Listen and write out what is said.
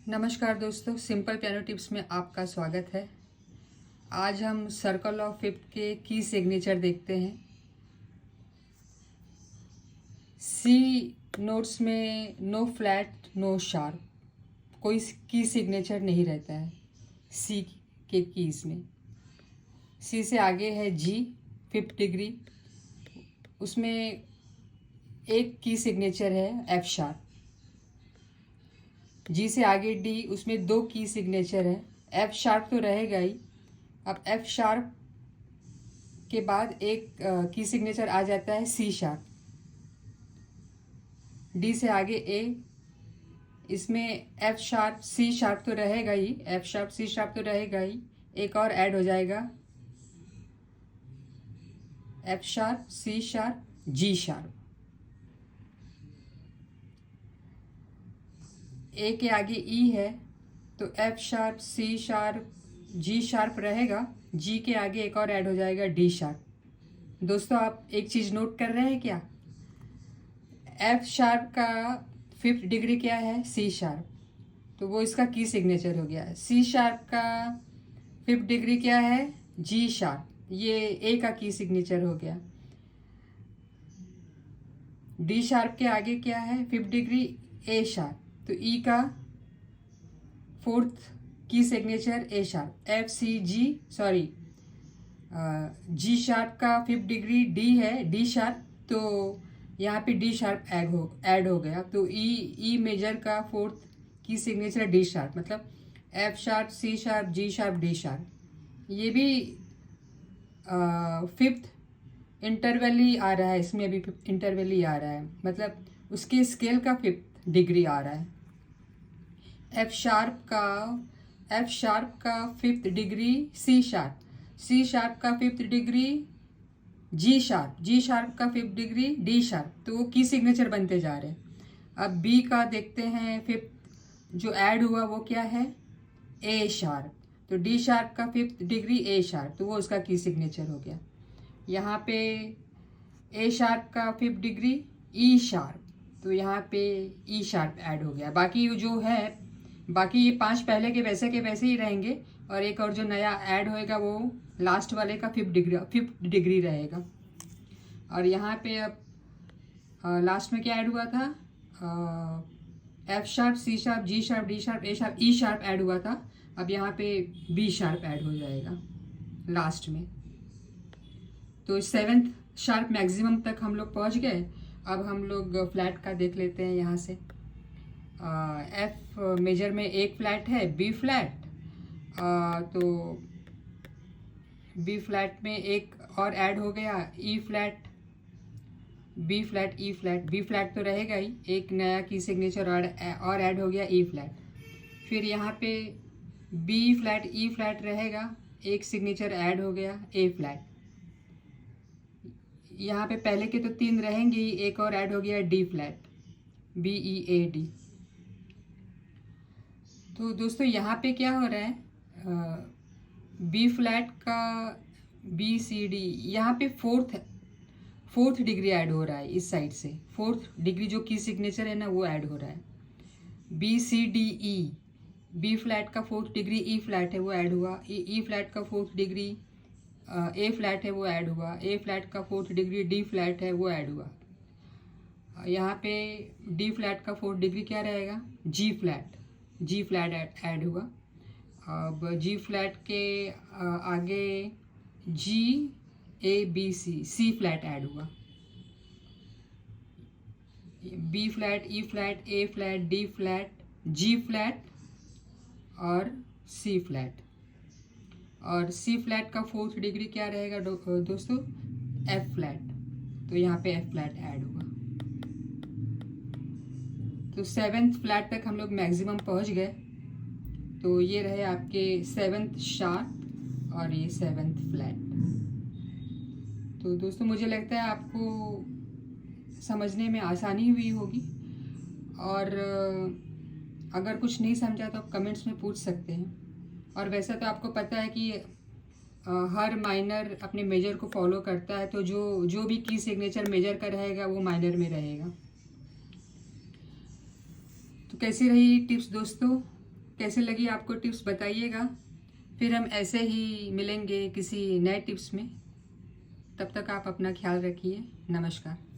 नमस्कार दोस्तों, simple piano tips में आपका स्वागत है। आज हम सर्कल ऑफ फिफ्थ के की सिग्नेचर देखते हैं। सी नोट्स में नो फ्लैट नो शार्प, कोई की सिग्नेचर नहीं रहता है सी के कीज़ में। सी से आगे है जी फिफ्थ डिग्री, उसमें एक की सिग्नेचर है एफ शार्प। जी से आगे डी, उसमें दो की सिग्नेचर है। एफ शार्प तो रहेगा ही। अब एफ शार्प के बाद एक की सिग्नेचर आ जाता है सी शार्प। डी से आगे ए, इसमें एफ शार्प सी शार्प तो रहेगा ही, एफ शार्प सी शार्प तो रहेगा ही, एक और ऐड हो जाएगा F sharp C sharp G sharp. A के आगे ई है तो F sharp C sharp G sharp रहेगा, जी के आगे एक और ऐड हो जाएगा डी शार्प। दोस्तों, आप एक चीज़ नोट कर रहे हैं क्या? एफ शार्प का फिफ्थ डिग्री क्या है? सी शार्प, तो वो इसका की सिग्नेचर हो गया। सी शार्प का फिफ्थ डिग्री क्या है? जी शार्प, ये ए का की सिग्नेचर हो गया। डी शार्प के आगे क्या है? फिफ्थ डिग्री ए शार्प, तो ई का fourth key signature A sharp. F C G sorry G sharp का फिफ्थ डिग्री डी है, डी शार्प, तो यहाँ पे डी शार्प ऐड हो गया, तो ई मेजर का fourth key signature D sharp, मतलब F sharp C sharp G sharp D sharp. ये भी फिफ्थ इंटरवल ही आ रहा है, इसमें अभी इंटरवल ही आ रहा है, मतलब उसके स्केल का फिफ्थ डिग्री आ रहा है। एफ शार्प का fifth degree C sharp, C sharp का फिफ्थ डिग्री जी शार्प का फिफ्थ डिग्री डी शार्प, तो वो की सिग्नेचर बनते जा रहे हैं। अब बी का देखते हैं, फिफ्थ जो ऐड हुआ वो क्या है? ए शार्प, तो डी शार्प का फिफ्थ डिग्री ए शार्प, तो वो उसका की सिग्नेचर हो गया। यहाँ पे ए शार्प का फिफ्थ डिग्री ई शार्प, तो यहाँ पे ई शार्प ऐड हो गया। बाकी जो है, बाकी ये पांच पहले के वैसे ही रहेंगे, और एक और जो नया ऐड होएगा वो लास्ट वाले का फिफ्थ डिग्री रहेगा। और यहाँ पे अब लास्ट में क्या ऐड हुआ था? F sharp C sharp G sharp D sharp A sharp E sharp add हुआ था, अब यहाँ पे बी शार्प ऐड हो जाएगा लास्ट में। तो सेवेंथ शार्प मैक्सिमम तक हम लोग पहुँच गए। अब हम लोग फ्लैट का देख लेते हैं यहाँ से। एफ मेजर में एक फ्लैट है बी फ्लैट, तो बी फ्लैट में एक और ऐड हो गया ई flat, B flat E flat, B flat तो रहेगा ही, एक नया की सिग्नेचर और ऐड हो गया ई फ्लैट। फिर यहाँ पे बी फ्लैट ई फ्लैट रहेगा, एक सिग्नेचर ऐड हो गया ए फ्लैट। यहाँ पे पहले के तो तीन रहेंगे ही, एक और ऐड हो गया D flat, B E A D. तो दोस्तों, यहाँ पे क्या हो रहा है? बी फ्लैट का बी सी डी, यहाँ पे फोर्थ डिग्री ऐड हो रहा है इस साइड से, फोर्थ डिग्री जो की सिग्नेचर है ना वो ऐड हो रहा है। B C D E, B flat का फोर्थ डिग्री ई फ्लैट है वो ऐड हुआ, ई फ्लैट का फोर्थ डिग्री ए फ्लैट है वो ऐड हुआ, ए फ्लैट का फोर्थ डिग्री डी फ्लैट है वो ऐड हुआ। यहाँ पे डी फ्लैट का फोर्थ डिग्री क्या रहेगा? जी फ्लैट ऐड हुआ। अब जी फ्लैट के आगे G A B C flat add हुआ। B flat E flat A flat D flat G flat और सी फ्लैट। और सी फ्लैट का फोर्थ डिग्री क्या रहेगा दोस्तों? एफ फ्लैट, तो यहाँ पे एफ फ्लैट ऐड हुआ। तो सेवेंथ फ्लैट तक हम लोग मैक्सिमम पहुँच गए। तो ये रहे आपके सेवेंथ शार्प और ये सेवेंथ फ्लैट। तो दोस्तों, मुझे लगता है आपको समझने में आसानी हुई होगी, और अगर कुछ नहीं समझा तो आप कमेंट्स में पूछ सकते हैं। और वैसा तो आपको पता है कि हर माइनर अपने मेजर को फॉलो करता है, तो जो भी की सिग्नेचर मेजर का रहेगा वो माइनर में रहेगा। तो कैसी रही टिप्स दोस्तों? कैसे लगी आपको टिप्स बताइएगा। फिर हम ऐसे ही मिलेंगे किसी नए टिप्स में। तब तक आप अपना ख्याल रखिए। नमस्कार।